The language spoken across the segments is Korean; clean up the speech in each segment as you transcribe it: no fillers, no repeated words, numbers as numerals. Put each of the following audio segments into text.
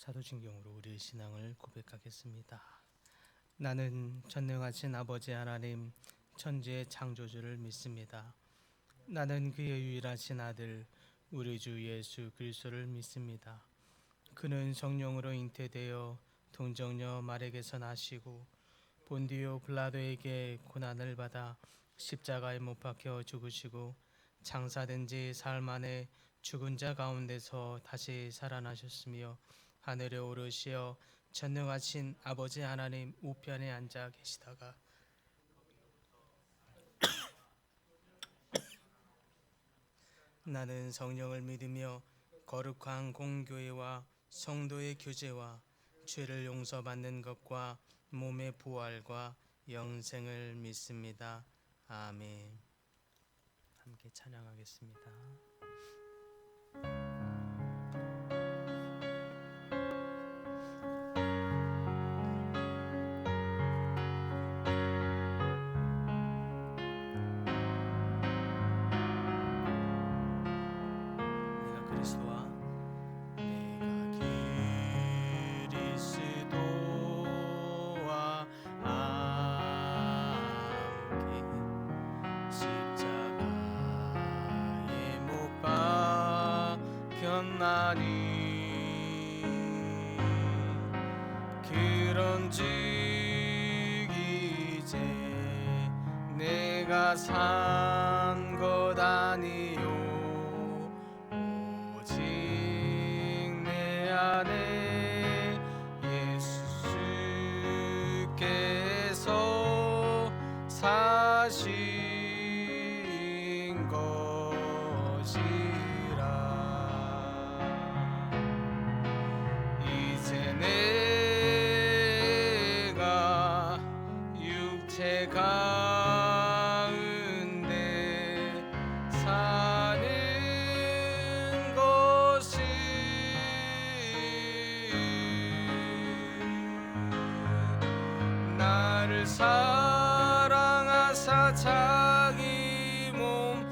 사도신경으로 우리의 신앙을 고백하겠습니다. 나는 전능하신 아버지 하나님 천지의 창조주를 믿습니다. 나는 그의 유일하신 아들 우리 주 예수 그리스도를 믿습니다. 그는 성령으로 잉태되어 동정녀 마리아에게서 나시고 본디오 빌라도에게 고난을 받아 십자가에 못 박혀 죽으시고 장사된 지 사흘 만에 죽은 자 가운데서 다시 살아나셨으며 하늘에 오르시어 전능하신 아버지 하나님 우편에 앉아 계시다가 나는 성령을 믿으며 거룩한 공교회와 성도의 교제와 죄를 용서받는 것과 몸의 부활과 영생을 믿습니다. 아멘. 함께 찬양하겠습니다. 그런즉 이제 내가 산 것 아니요 오직 내 안에 예수께서 사신 것이라. 이제 내가 육체 가운데 사는 것이 나를 사랑하사 자기 몸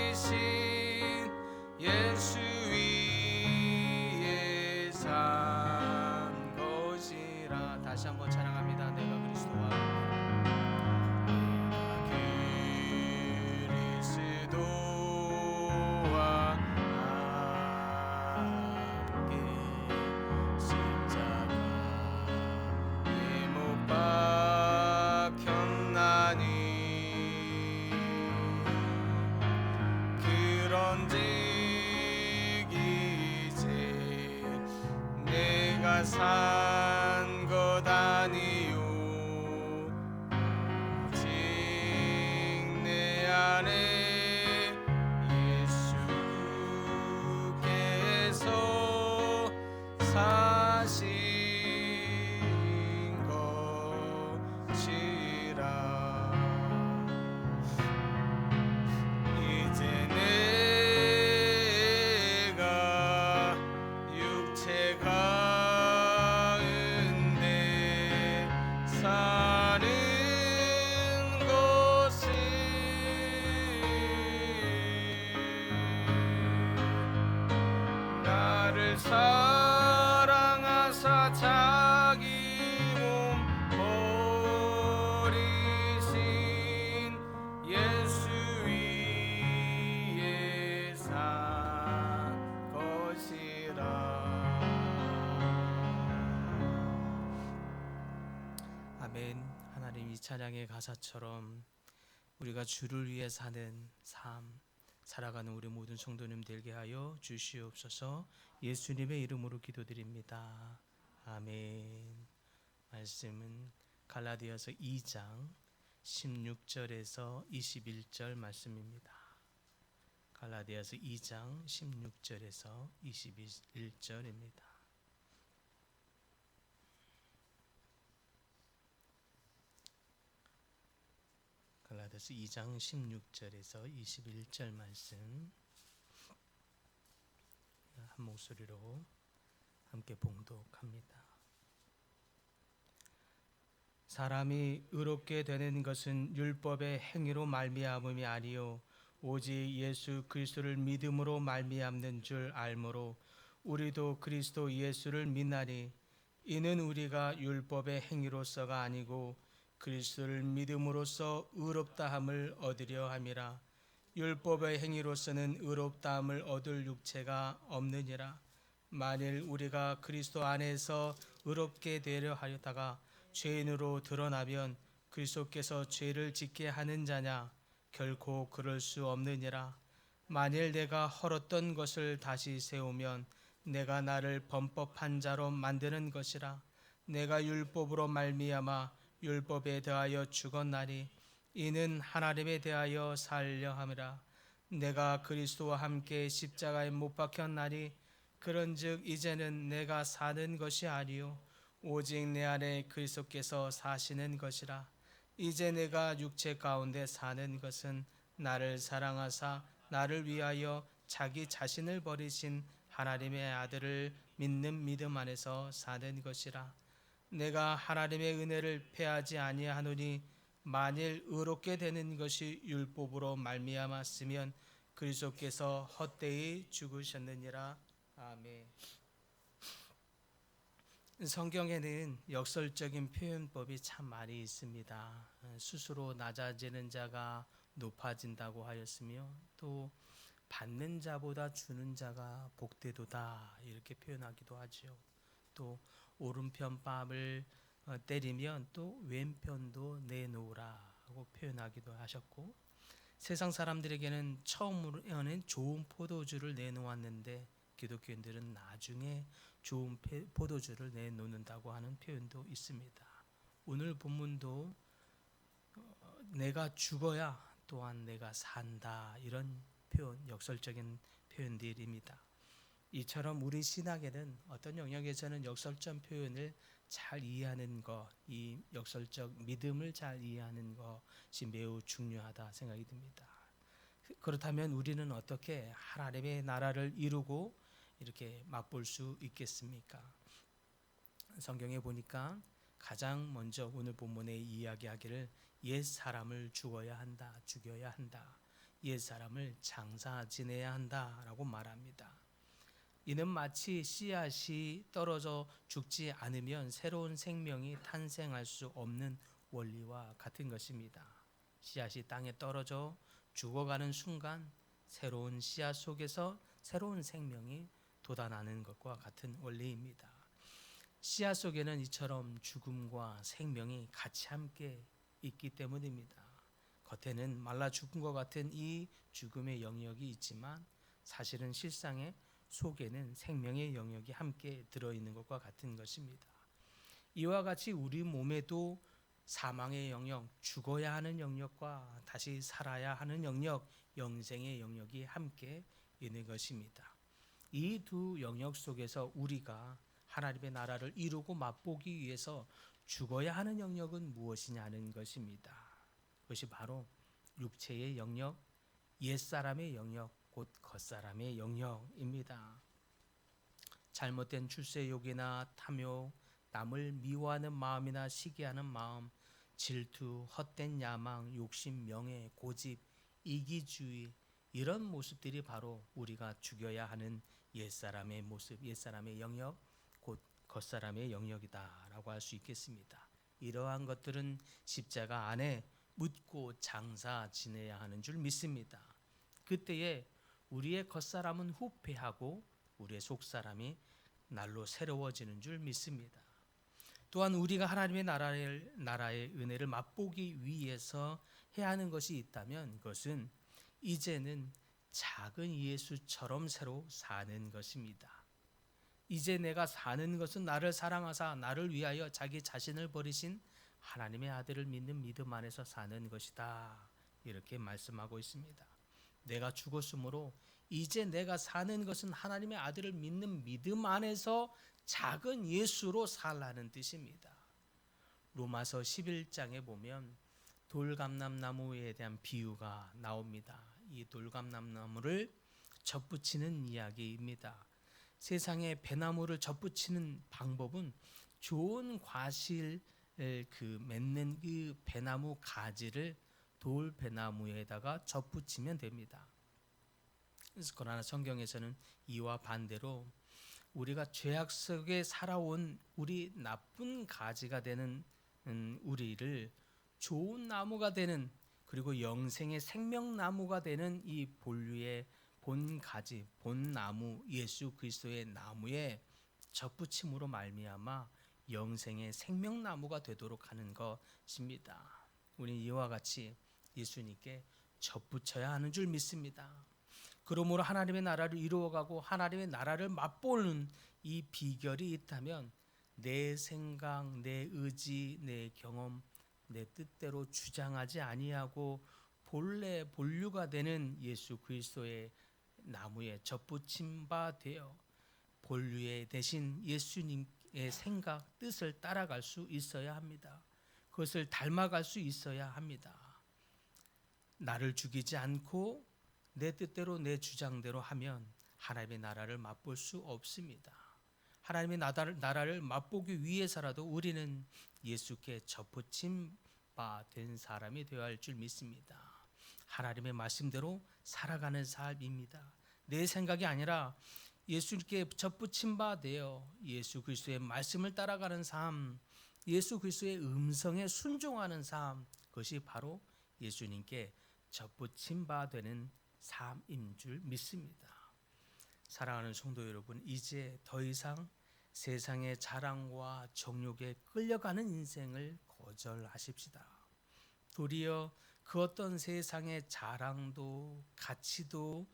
버리신 예수 위에 산 것이라. 다시 한번 찬양합니다. 내가 그리스도와 함께 십자가에 못 박혔나니 그런즉 이제 내가 산 것 아니요 오직 내 안에 예수께서 사신 것이라. 이제 내가 육체 가운데 사는 것이 나를 사랑하사 자기 몸 버리신 예수 위에 산 것이라. 아멘. 하나님, 이 찬양의 가사처럼 우리가 주를 위해 사는 삶 살아가는 우리 모든 성도님 되게 하여 주시옵소서. 예수님의 이름으로 기도드립니다. 아멘. 말씀은 갈라디아서 2장 16절에서 21절 말씀입니다. 갈라디아서 2장 16절에서 21절입니다. 갈라디아서 2장 16절에서 21절 말씀 한 목소리로 함께 봉독합니다. 사람이 의롭게 되는 것은 율법의 행위로 말미암음이 아니요 오직 예수 그리스도를 믿음으로 말미암는 줄 알므로 우리도 그리스도 예수를 믿나니 이는 우리가 율법의 행위로서가 아니고 그리스도를 믿음으로써 의롭다함을 얻으려 함이라. 율법의 행위로서는 의롭다함을 얻을 육체가 없느니라. 만일 우리가 그리스도 안에서 의롭게 되려 하려다가 죄인으로 드러나면 그리스도께서 죄를 짓게 하는 자냐? 결코 그럴 수 없느니라. 만일 내가 헐었던 것을 다시 세우면 내가 나를 범법한 자로 만드는 것이라. 내가 율법으로 말미암아 율법에 대하여 죽었나니 이는 하나님에 대하여 살려 함이라. 내가 그리스도와 함께 십자가에 못 박혔나니 그런즉 이제는 내가 사는 것이 아니요 오직 내 안에 그리스도께서 사시는 것이라. 이제 내가 육체 가운데 사는 것은 나를 사랑하사 나를 위하여 자기 자신을 버리신 하나님의 아들을 믿는 믿음 안에서 사는 것이라. 내가 하나님의 은혜를 패하지 아니하노니 만일 의롭게 되는 것이 율법으로 말미암았으면 그리스도께서 헛되이 죽으셨느니라. 아멘. 성경에는 역설적인 표현법이 참 많이 있습니다. 스스로 낮아지는 자가 높아진다고 하였으며 또 받는 자보다 주는 자가 복되도다 이렇게 표현하기도 하죠. 또 오른편 뺨을 때리면 또 왼편도 내놓으라 하고 표현하기도 하셨고, 세상 사람들에게는 처음으로는 좋은 포도주를 내놓았는데 기독교인들은 나중에 좋은 포도주를 내놓는다고 하는 표현도 있습니다. 오늘 본문도 내가 죽어야 또한 내가 산다 이런 표현, 역설적인 표현들입니다. 이처럼 우리 신학에는 어떤 영역에서는 역설적 표현을 잘 이해하는 것, 이 역설적 믿음을 잘 이해하는 것이 매우 중요하다 생각이 듭니다. 그렇다면 우리는 어떻게 하나님의 나라를 이루고 이렇게 맛볼 수 있겠습니까? 성경에 보니까 가장 먼저 오늘 본문에 이야기하기를 옛 사람을 죽어야 한다, 죽여야 한다, 옛 사람을 장사 지내야 한다라고 말합니다. 이는 마치 씨앗이 떨어져 죽지 않으면 새로운 생명이 탄생할 수 없는 원리와 같은 것입니다. 씨앗이 땅에 떨어져 죽어가는 순간 새로운 씨앗 속에서 새로운 생명이 돋아나는 것과 같은 원리입니다. 씨앗 속에는 이처럼 죽음과 생명이 같이 함께 있기 때문입니다. 겉에는 말라 죽은 것 같은 이 죽음의 영역이 있지만 사실은 실상의 속에는 생명의 영역이 함께 들어있는 것과 같은 것입니다. 이와 같이 우리 몸에도 사망의 영역, 죽어야 하는 영역과 다시 살아야 하는 영역, 영생의 영역이 함께 있는 것입니다. 이 두 영역 속에서 우리가 하나님의 나라를 이루고 맛보기 위해서 죽어야 하는 영역은 무엇이냐는 것입니다. 그것이 바로 육체의 영역, 옛사람의 영역, 곧 겉사람의 영역입니다. 잘못된 출세욕이나 탐욕, 남을 미워하는 마음이나 시기하는 마음, 질투, 헛된 야망, 욕심, 명예, 고집, 이기주의, 이런 모습들이 바로 우리가 죽여야 하는 옛사람의 모습, 옛사람의 영역, 곧 겉사람의 영역이다라고 할 수 있겠습니다. 이러한 것들은 십자가 안에 묻고 장사 지내야 하는 줄 믿습니다. 그때에 우리의 겉사람은 후패하고 우리의 속사람이 날로 새로워지는 줄 믿습니다. 또한 우리가 하나님의 나라의 은혜를 맛보기 위해서 해야 하는 것이 있다면 그것은 이제는 작은 예수처럼 새로 사는 것입니다. 이제 내가 사는 것은 나를 사랑하사 나를 위하여 자기 자신을 버리신 하나님의 아들을 믿는 믿음 안에서 사는 것이다. 이렇게 말씀하고 있습니다. 내가 죽었으므로 이제 내가 사는 것은 하나님의 아들을 믿는 믿음 안에서 작은 예수로 살라는 뜻입니다. 로마서 11장에 보면 돌감람나무에 대한 비유가 나옵니다. 이 돌감람나무를 접붙이는 이야기입니다. 세상에 배나무를 접붙이는 방법은 좋은 과실 맺는 그 배나무 가지를 돌배나무에다가 접붙이면 됩니다. 그러나 성경에서는 이와 반대로 우리가 죄악 속에 살아온 우리 나쁜 가지가 되는 우리를 좋은 나무가 되는, 그리고 영생의 생명나무가 되는 이 본류의 본 가지, 본 나무 예수 그리스도의 나무에 접붙임으로 말미암아 영생의 생명나무가 되도록 하는 것입니다. 우리 이와 같이 예수님께 접붙여야 하는 줄 믿습니다. 그러므로 하나님의 나라를 이루어가고 하나님의 나라를 맛보는 이 비결이 있다면 내 생각, 내 의지, 내 경험, 내 뜻대로 주장하지 아니하고 본래 본류가 되는 예수 그리스도의 나무에 접붙임 바 되어 본류의 대신 예수님의 생각, 뜻을 따라갈 수 있어야 합니다. 그것을 닮아갈 수 있어야 합니다. 나를 죽이지 않고 내 뜻대로 내 주장대로 하면 하나님의 나라를 맛볼 수 없습니다. 하나님의 나라를 맛보기 위해서라도 우리는 예수께 접붙임 바 된 사람이 되어야 할 줄 믿습니다. 하나님의 말씀대로 살아가는 삶입니다. 내 생각이 아니라 예수께 접붙임 바 되어 예수 그리스도의 말씀을 따라가는 삶, 예수 그리스도의 음성에 순종하는 삶, 그것이 바로 예수님께 접붙임 바 되는 삶인 줄 믿습니다. 사랑하는 성도 여러분, 이제 더 이상 세상의 자랑과 정욕에 끌려가는 인생을 거절하십시다. 도리어 그 어떤 세상의 자랑도 가치도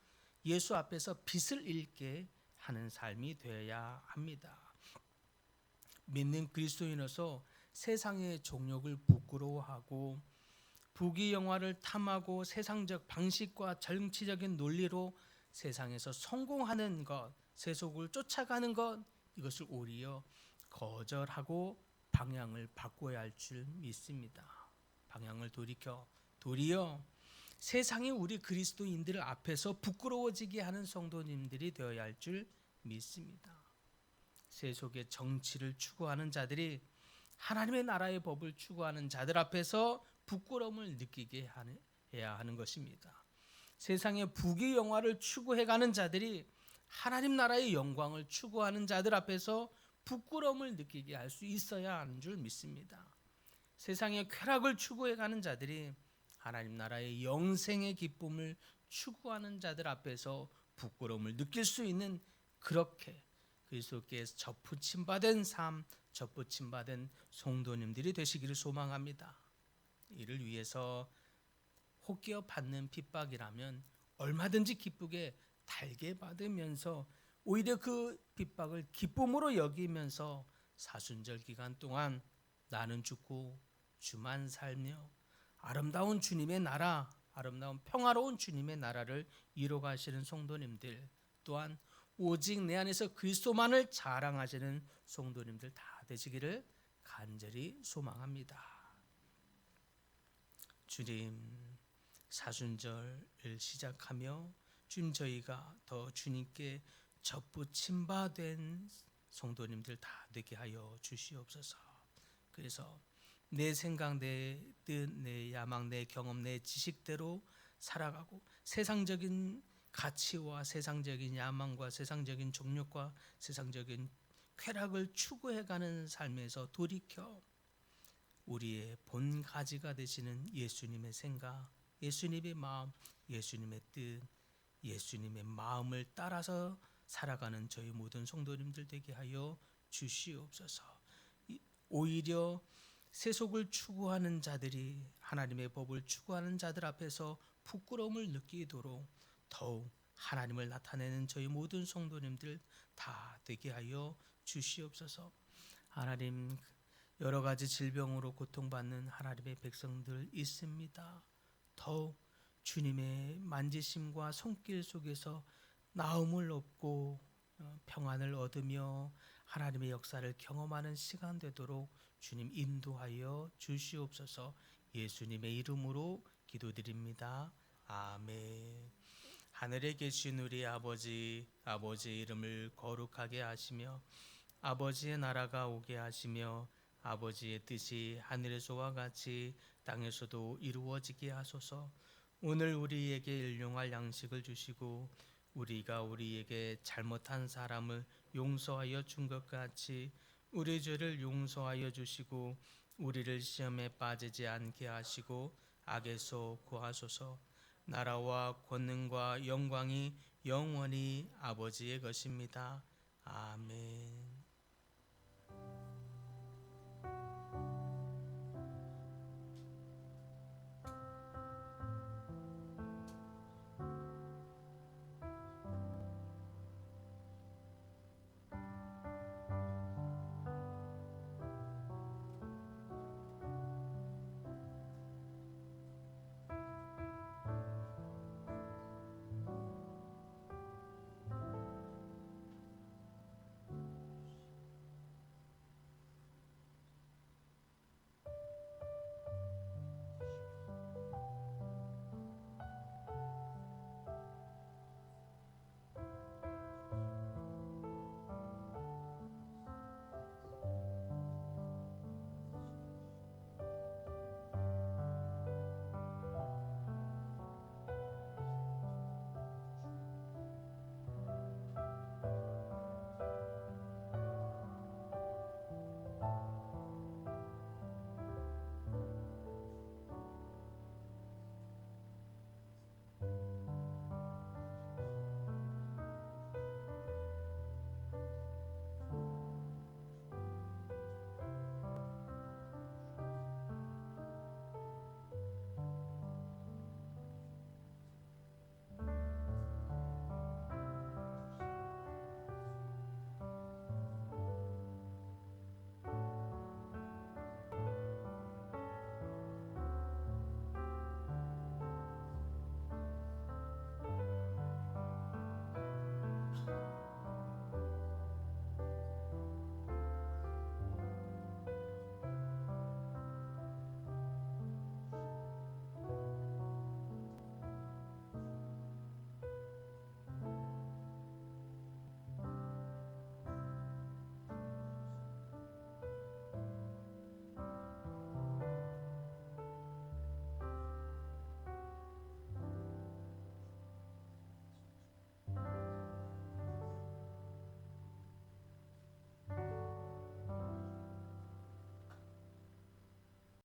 예수 앞에서 빚을 잃게 하는 삶이 되어야 합니다. 믿는 그리스도인으로서 세상의 정욕을 부끄러워하고 부귀영화를 탐하고 세상적 방식과 정치적인 논리로 세상에서 성공하는 것, 세속을 쫓아가는 것, 이것을 오히려 거절하고 방향을 바꿔야 할 줄 믿습니다. 방향을 돌이켜 도리어 세상이 우리 그리스도인들 앞에서 부끄러워지게 하는 성도님들이 되어야 할 줄 믿습니다. 세속의 정치를 추구하는 자들이 하나님의 나라의 법을 추구하는 자들 앞에서 부끄러움을 느끼게 해야 하는 것입니다. 세상의 부귀영화를 추구해가는 자들이 하나님 나라의 영광을 추구하는 자들 앞에서 부끄러움을 느끼게 할 수 있어야 하는 줄 믿습니다. 세상의 쾌락을 추구해가는 자들이 하나님 나라의 영생의 기쁨을 추구하는 자들 앞에서 부끄러움을 느낄 수 있는, 그렇게 그리스도께 접붙임 받은 삶, 접붙임 받은 성도님들이 되시기를 소망합니다. 이를 위해서 혹여 받는 핍박이라면 얼마든지 기쁘게 달게 받으면서 오히려 그 핍박을 기쁨으로 여기면서 사순절 기간 동안 나는 죽고 주만 살며 아름다운 주님의 나라, 아름다운 평화로운 주님의 나라를 이뤄가시는 성도님들, 또한 오직 내 안에서 그리스도만을 자랑하시는 성도님들 다 되시기를 간절히 소망합니다. 주님, 사순절을 시작하며 주님, 저희가 더 주님께 접붙임 바 된 성도님들 다 되게 하여 주시옵소서. 그래서 내 생각, 내 뜻, 내 야망, 내 경험, 내 지식대로 살아가고 세상적인 가치와 세상적인 야망과 세상적인 정욕과 세상적인 쾌락을 추구해가는 삶에서 돌이켜 우리의 본 가지가 되시는 예수님의 생각, 예수님의 마음, 예수님의 뜻, 예수님의 마음을 따라서 살아가는 저희 모든 성도님들 되게 하여 주시옵소서. 오히려 세속을 추구하는 자들이 하나님의 법을 추구하는 자들 앞에서 부끄러움을 느끼도록 더욱 하나님을 나타내는 저희 모든 성도님들 다 되게 하여 주시옵소서. 하나님, 여러 가지 질병으로 고통받는 하나님의 백성들 있습니다. 더욱 주님의 만지심과 손길 속에서 나음을 얻고 평안을 얻으며 하나님의 역사를 경험하는 시간 되도록 주님 인도하여 주시옵소서. 예수님의 이름으로 기도드립니다. 아멘. 하늘에 계신 우리 아버지, 아버지의 이름을 거룩하게 하시며 아버지의 나라가 오게 하시며 아버지의 뜻이 하늘에서와 같이 땅에서도 이루어지게 하소서. 오늘 우리에게 일용할 양식을 주시고 우리가 우리에게 잘못한 사람을 용서하여 준 것 같이 우리 죄를 용서하여 주시고 우리를 시험에 빠지지 않게 하시고 악에서 구하소서. 나라와 권능과 영광이 영원히 아버지의 것입니다. 아멘.